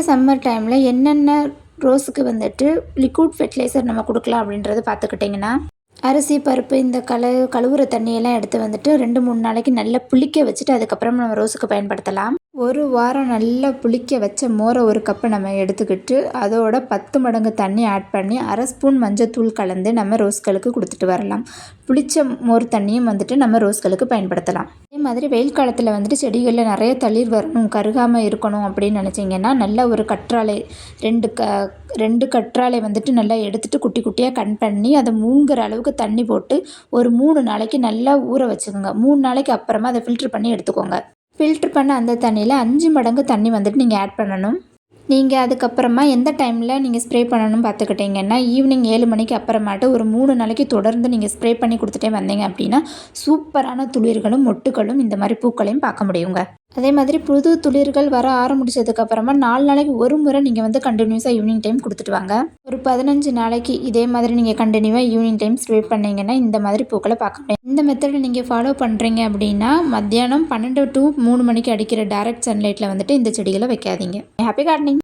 இந்த சம்மர் டைமில் என்னென்ன ரோஸுக்கு வந்துட்டு லிக்விட் ஃபெர்டிலைசர் நம்ம கொடுக்கலாம் அப்படின்றத பார்த்துக்கிட்டிங்கன்னா, அரிசி பருப்பு இந்த கழுவுற தண்ணியெல்லாம் எடுத்து வந்துட்டு 2-3 நாளைக்கு நல்லா புளிக்க வச்சுட்டு அதுக்கப்புறம் நம்ம ரோஸுக்கு பயன்படுத்தலாம். ஒரு வாரம் நல்லா புளிக்க வச்ச மோரை ஒரு கப்பு நம்ம எடுத்துக்கிட்டு அதோட 10 மடங்கு தண்ணி ஆட் பண்ணி 1/2 ஸ்பூன் மஞ்சத்தூள் கலந்து நம்ம ரோஸ்களுக்கு கொடுத்துட்டு வரலாம். புளிச்ச மோர் தண்ணியும் வந்துட்டு நம்ம ரோஸ்களுக்கு பயன்படுத்தலாம். அதே மாதிரி வெயில் காலத்தில் வந்துட்டு செடிகளில் நிறைய தளிர் வரணும், கருகாமல் இருக்கணும் அப்படின்னு நினச்சிங்கன்னா நல்லா ஒரு கற்றாழை 2 கற்றாழை வந்துட்டு நல்லா எடுத்துகிட்டு குட்டி குட்டியாக கட் பண்ணி அதை மூழ்கிற அளவுக்கு தண்ணி போட்டு ஒரு 3 நாளைக்கு நல்லா ஊற வச்சுக்கோங்க. 3 நாளைக்கு அப்புறமா அதை ஃபில்ட்ரு பண்ணி எடுத்துக்கோங்க. ஃபில்ட்ரு பண்ண அந்த தண்ணியில் 5 மடங்கு தண்ணி வந்துட்டு நீங்கள் ஆட் பண்ணணும். நீங்கள் அதுக்கப்புறமா எந்த டைமில் நீங்கள் ஸ்ப்ரே பண்ணணும்னு பார்த்துக்கிட்டிங்கன்னா, ஈவினிங் 7 மணிக்கு அப்புறமாட்டு ஒரு 3 நாளைக்கு தொடர்ந்து நீங்கள் ஸ்ப்ரே பண்ணி கொடுத்துட்டே வந்தீங்க அப்படின்னா சூப்பரான துளிர்களும் மொட்டுகளும் இந்த மாதிரி பூக்களையும் பார்க்க முடியுங்க. அதே மாதிரி புது துளிர்கள் வர ஆரம்பிச்சதுக்கப்புறமா 4 நாளைக்கு ஒரு முறை நீங்கள் வந்து கண்டினியூஸாக ஈவினிங் டைம் கொடுத்துட்டு வாங்க. ஒரு 15 நாளைக்கு இதே மாதிரி நீங்கள் கண்டினியூவாக ஈவினிங் டைம் ஸ்ப்ரே பண்ணிங்கன்னா இந்த மாதிரி பூக்களை பார்க்க முடியும். இந்த மெத்தடை நீங்கள் ஃபாலோ பண்ணுறீங்க அப்படின்னா மத்தியானம் 12 to 3 மணிக்கு அடிக்கிற டைரக்ட் சன்லைட்டில் வந்துட்டு இந்த செடிகளை வைக்காதீங்க. Happy gardening.